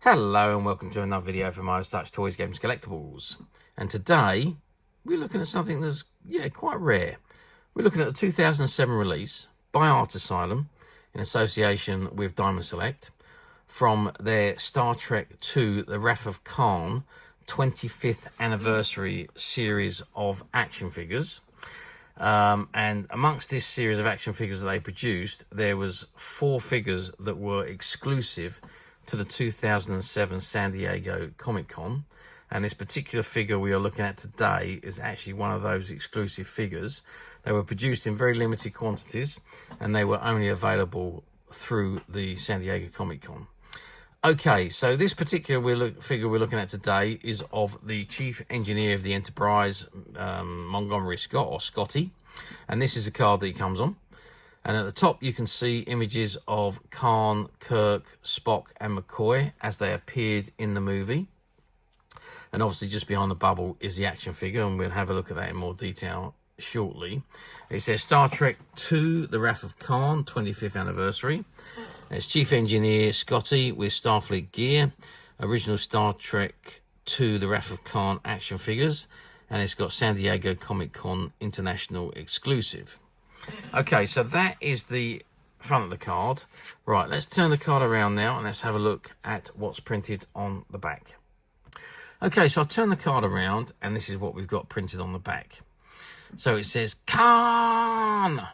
Hello and welcome to another video from Art Asylum Toys, Games, Collectibles. And today we're looking at something that's quite rare. We're looking at a 2007 release by Art Asylum in association with Diamond Select from their Star Trek II The Wrath of Khan 25th anniversary series of action figures. And amongst this series of action figures that they produced, there was 4 figures that were exclusive to the 2007 San Diego Comic-Con, and this particular figure we are looking at today is actually one of those exclusive figures. They were produced in very limited quantities and they were only available through the San Diego Comic-Con. Okay, so this particular figure we're looking at today is of the Chief Engineer of the Enterprise, Montgomery Scott, or Scotty, and this is the card that he comes on. And at the top, you can see images of Khan, Kirk, Spock, and McCoy as they appeared in the movie. And obviously, just behind the bubble is the action figure, and we'll have a look at that in more detail shortly. It says Star Trek II, The Wrath of Khan, 25th anniversary. It's Chief Engineer Scotty with Starfleet Gear, original Star Trek II, The Wrath of Khan action figures, and it's got San Diego Comic-Con International exclusive. Okay, so that is the front of the card. Right, let's turn the card around now and let's have a look at what's printed on the back. Okay, so I've turned the card around and this is what we've got printed on the back. So it says, Khan!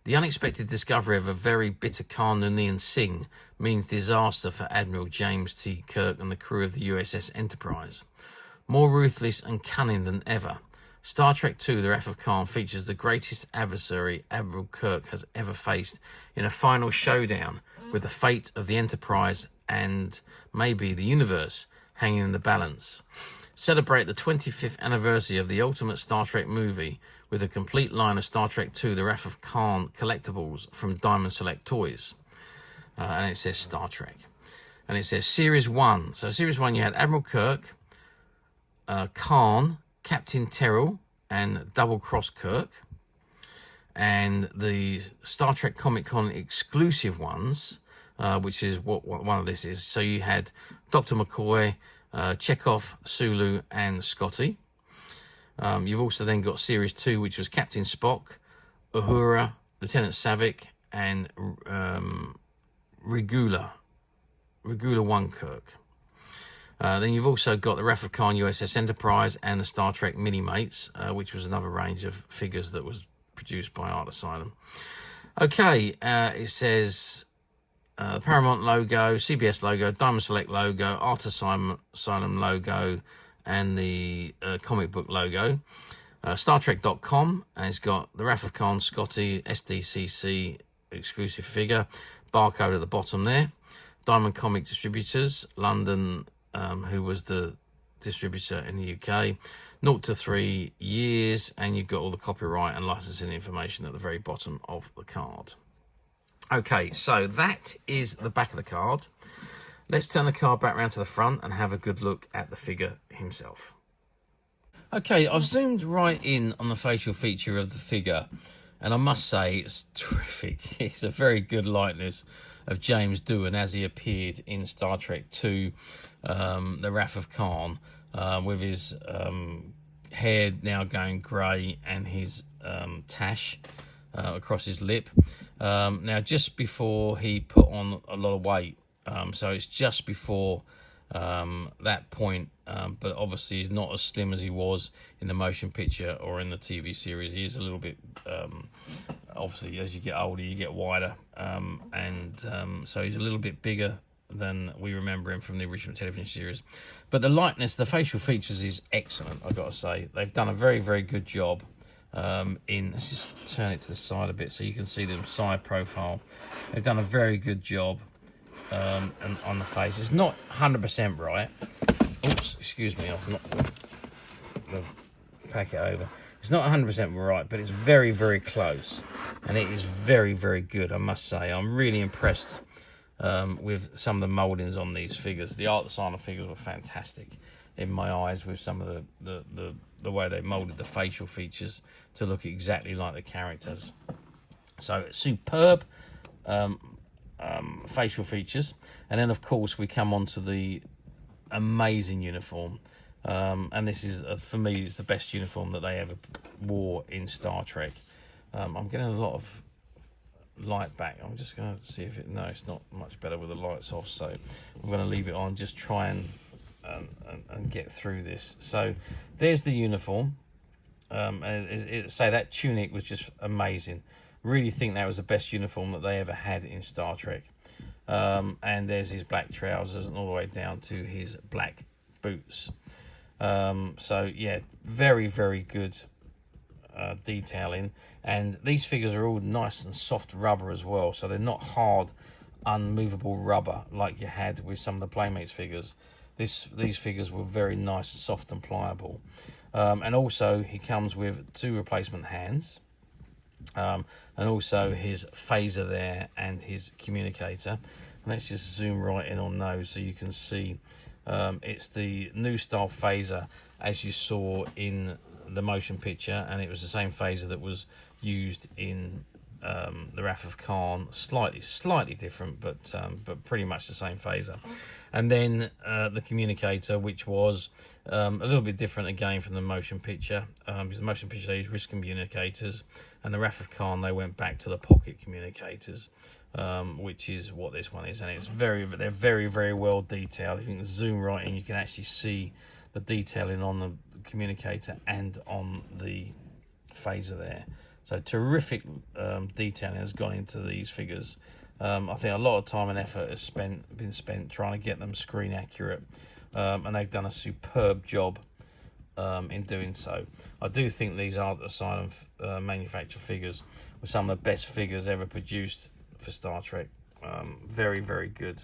The unexpected discovery of a very bitter Khan-Noonien Singh means disaster for Admiral James T. Kirk and the crew of the USS Enterprise. More ruthless and cunning than ever, Star Trek II The Wrath of Khan features the greatest adversary Admiral Kirk has ever faced in a final showdown with the fate of the Enterprise and maybe the universe hanging in the balance. Celebrate the 25th anniversary of the ultimate Star Trek movie with a complete line of Star Trek II The Wrath of Khan collectibles from Diamond Select Toys. And it says Star Trek. And it says Series 1. So Series 1 you had Admiral Kirk, Khan, Captain Terrell and Double Cross Kirk, and the Star Trek Comic-Con exclusive ones, which is what one of this is. So you had Dr. McCoy, Chekhov, Sulu, and Scotty. You've also then got Series 2, which was Captain Spock, Uhura, Lieutenant Savick, and Regula 1 Kirk. Then you've also got the Wrath of Khan USS Enterprise and the Star Trek Mini-Mates, which was another range of figures that was produced by Art Asylum. Okay, it says the Paramount logo, CBS logo, Diamond Select logo, Art Asylum logo, and the comic book logo. StarTrek.com, and it's got the Wrath of Khan Scotty SDCC exclusive figure, barcode at the bottom there. Diamond Comic Distributors, London, who was the distributor in the UK, 0 to 3 years, and you've got all the copyright and licensing information at the very bottom of the card. Okay, so that is the back of the card. Let's turn the card back around to the front and have a good look at the figure himself. Okay, I've zoomed right in on the facial feature of the figure, and I must say it's terrific. It's a very good likeness of James Doohan as he appeared in Star Trek II, The Wrath of Khan, with his hair now going grey and his tash across his lip. Now, just before he put on a lot of weight, so it's just before that point, but obviously he's not as slim as he was in the motion picture or in the TV series. He is a little bit, obviously as you get older you get wider, so he's a little bit bigger than we remember him from the original television series. But the likeness, the facial features is excellent, I've got to say. They've done a very, very good job let's just turn it to the side a bit so you can see the side profile. They've done a very good job and on the face. It's not 100% right. Oops, excuse me, I've knocked the packet over. It's not 100% right, but it's very, very close, and it is very, very good, I must say. I'm really impressed with some of the mouldings on these figures. The Art Asylum figures were fantastic in my eyes, with some of the way they moulded the facial features to look exactly like the characters. So superb. facial features. And then, of course, we come on to the amazing uniform. And this is, for me, it's the best uniform that they ever wore in Star Trek. I'm getting a lot of light back. I'm just going to see if it... No, it's not much better with the lights off, so I'm going to leave it on, just try and get through this. So there's the uniform. Say that tunic was just amazing. Really think that was the best uniform that they ever had in Star Trek. And there's his black trousers and all the way down to his black boots. So yeah, very, very good detailing. And these figures are all nice and soft rubber as well, so they're not hard, unmovable rubber like you had with some of the Playmates figures. These figures were very nice, soft and pliable. And also he comes with 2 replacement hands, and also his phaser there and his communicator. And let's just zoom right in on those so you can see it's the new style phaser as you saw in the motion picture, and it was the same phaser that was used in the Wrath of Khan. Slightly different, but pretty much the same phaser. And then the communicator, which was a little bit different again from the motion picture, because the motion picture they used wrist communicators, and the Wrath of Khan they went back to the pocket communicators, which is what this one is. And it's they're very, very well detailed. If you can zoom right in, you can actually see the detailing on the communicator and on the phaser there. So terrific detailing has gone into these figures. I think a lot of time and effort has been spent trying to get them screen accurate, and they've done a superb job in doing so. I do think these Art Asylum manufactured figures were some of the best figures ever produced for Star Trek. Very, very good.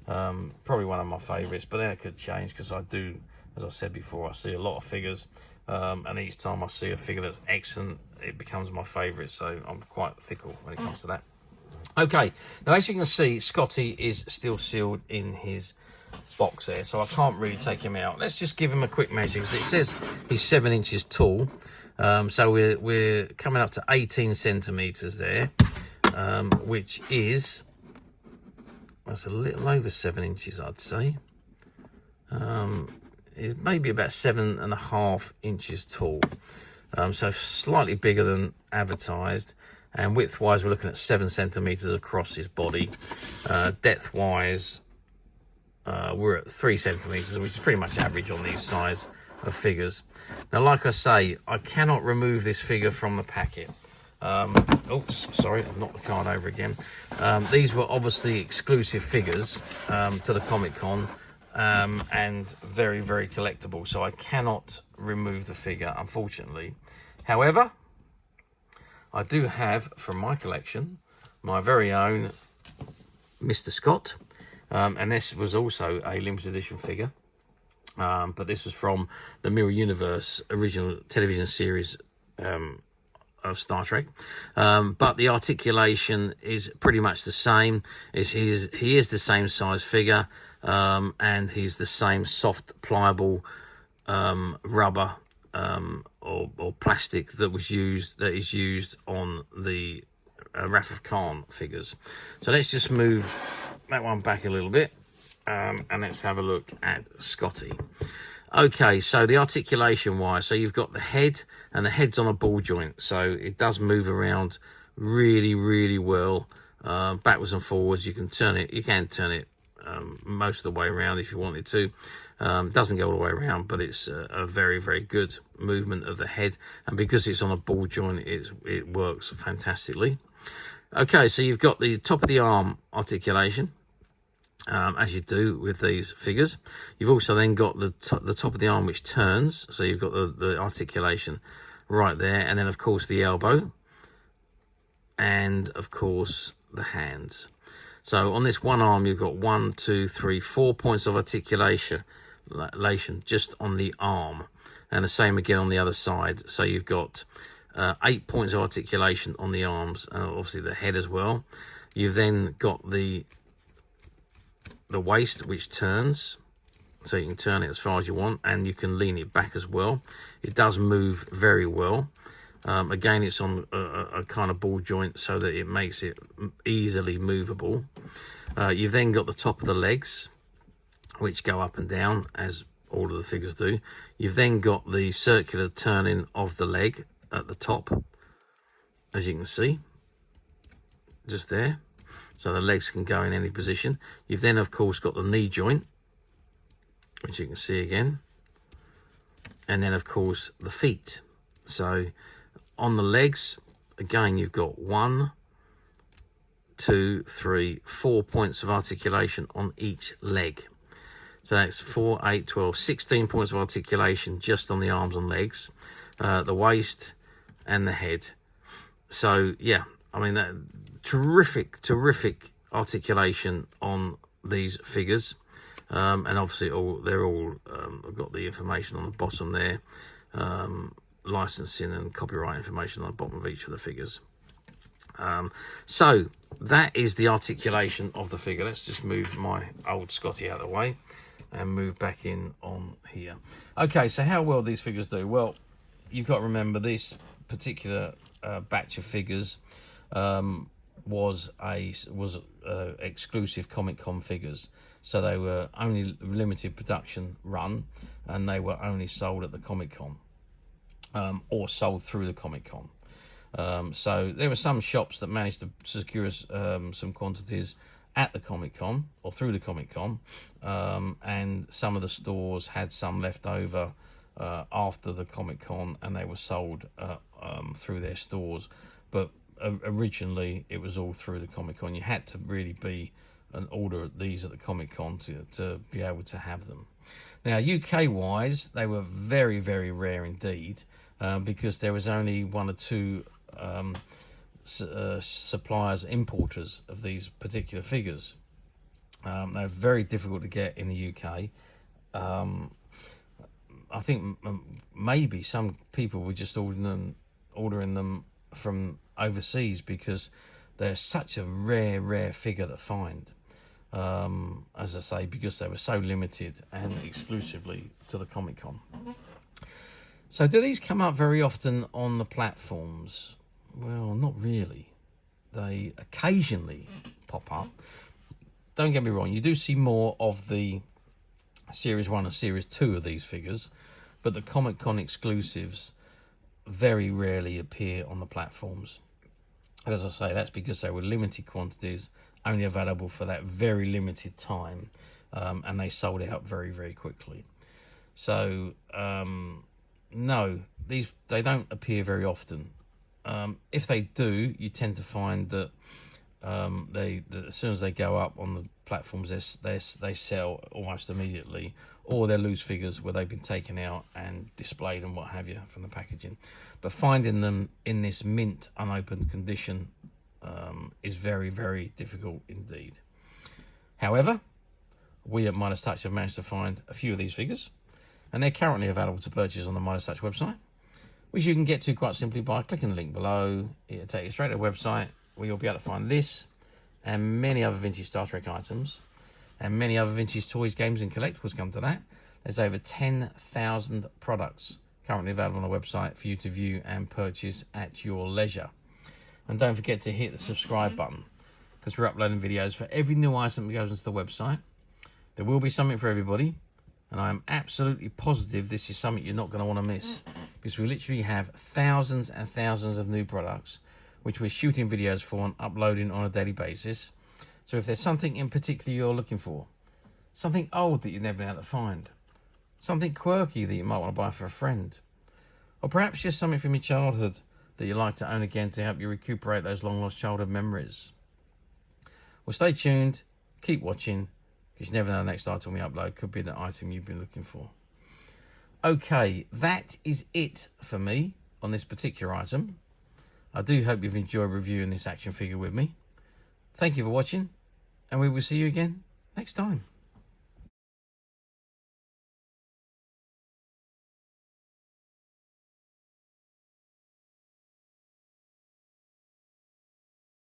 Probably one of my favourites, but then it could change, because I do, as I said before, I see a lot of figures, and each time I see a figure that's excellent, it becomes my favourite. So I'm quite fickle when it comes to that. Okay, now as you can see, Scotty is still sealed in his box there, so I can't really take him out. Let's just give him a quick measure, because it says he's 7 inches tall. So we're coming up to 18 centimetres there, which is, that's a little over 7 inches, I'd say. Is maybe about 7.5 inches tall, so slightly bigger than advertised. And width wise, we're looking at 7 centimeters across his body. Depth wise, we're at 3 centimeters, which is pretty much average on these size of figures. Now, like I say, I cannot remove this figure from the packet. Oops, sorry, I've knocked the card over again. These were obviously exclusive figures to the Comic-Con, and very, very collectible, so I cannot remove the figure, unfortunately. However, I do have from my collection my very own Mr. Scott, and this was also a limited edition figure, but this was from the Mirror Universe original television series of Star Trek, but the articulation is pretty much the same. He is the same size figure, and he's the same soft, pliable rubber or plastic that is used on the Wrath of Khan figures. So let's just move that one back a little bit, and let's have a look at Scotty. Okay, so the articulation wise, so you've got the head, and the head's on a ball joint, so it does move around really, really well, backwards and forwards. You can turn it most of the way around if you wanted to. Doesn't go all the way around, but it's a very, very good movement of the head, and because it's on a ball joint, it works fantastically. Okay, so you've got the top of the arm articulation, as you do with these figures. You've also then got the top of the arm which turns, so you've got the articulation right there, and then of course the elbow, and of course the hands. So on this one arm, you've got 1, 2, 3, 4 points of articulation just on the arm, and the same again on the other side. So you've got 8 points of articulation on the arms, and obviously the head as well. You've then got the waist, which turns, so you can turn it as far as you want, and you can lean it back as well. It does move very well. Again, it's on a kind of ball joint so that it makes it easily movable. You've then got the top of the legs, which go up and down, as all of the figures do. You've then got the circular turning of the leg at the top, as you can see, just there. So the legs can go in any position. You've then, of course, got the knee joint, which you can see again. And then, of course, the feet. So on the legs, again, you've got 1, 2, 3, 4 points of articulation on each leg. So that's 4, 8, 12, 16 points of articulation just on the arms and legs, the waist and the head. So, yeah, I mean, that terrific articulation on these figures. And obviously, they're all got the information on the bottom there, licensing and copyright information on the bottom of each of the figures. So that is the articulation of the figure. Let's just move my old Scotty out of the way and move back in on here. Okay, so how well these figures do? Well, you've got to remember this particular batch of figures was exclusive Comic-Con figures. So they were only limited production run, and they were only sold at the Comic-Con, or sold through the Comic-Con. So there were some shops that managed to secure some quantities at the Comic-Con or through the Comic-Con, and some of the stores had some left over after the Comic-Con, and they were sold through their stores. But originally it was all through the Comic-Con. You had to really be an order these at the Comic-Con to be able to have them. Now, UK wise, they were very, very rare indeed, because there was only 1 or 2 suppliers, importers of these particular figures. They're very difficult to get in the UK. I think maybe some people were just ordering them from overseas because they're such a rare figure to find. As I say, because they were so limited and exclusively to the Comic-Con. So do these come up very often on the platforms? Well, not really. They occasionally pop up. Don't get me wrong, you do see more of the Series 1 and Series 2 of these figures, but the Comic-Con exclusives very rarely appear on the platforms. And as I say, that's because they were limited quantities, only available for that very limited time, and they sold out very, very quickly. So, no, they don't appear very often. If they do, you tend to find that that as soon as they go up on the platforms, they sell almost immediately, or they're loose figures where they've been taken out and displayed and what have you from the packaging. But finding them in this mint unopened condition is very, very difficult indeed. However, we at Midas Touch have managed to find a few of these figures, and they're currently available to purchase on the Midas Touch website, which you can get to quite simply by clicking the link below. It'll take you straight to the website where you'll be able to find this and many other vintage Star Trek items and many other vintage toys, games and collectibles. Come to that. There's over 10,000 products currently available on the website for you to view and purchase at your leisure. And don't forget to hit the subscribe button, because we're uploading videos for every new item that goes into the website. There will be something for everybody, and I'm absolutely positive this is something you're not going to want to miss, because we literally have thousands and thousands of new products which we're shooting videos for and uploading on a daily basis. So if there's something in particular you're looking for, something old that you've never been able to find, something quirky that you might want to buy for a friend, or perhaps just something from your childhood that you'd like to own again to help you recuperate those long lost childhood memories, well, stay tuned, keep watching, because you never know the next item we upload could be the item you've been looking for. Okay, that is it for me on this particular item. I do hope you've enjoyed reviewing this action figure with me. Thank you for watching, and we will see you again next time.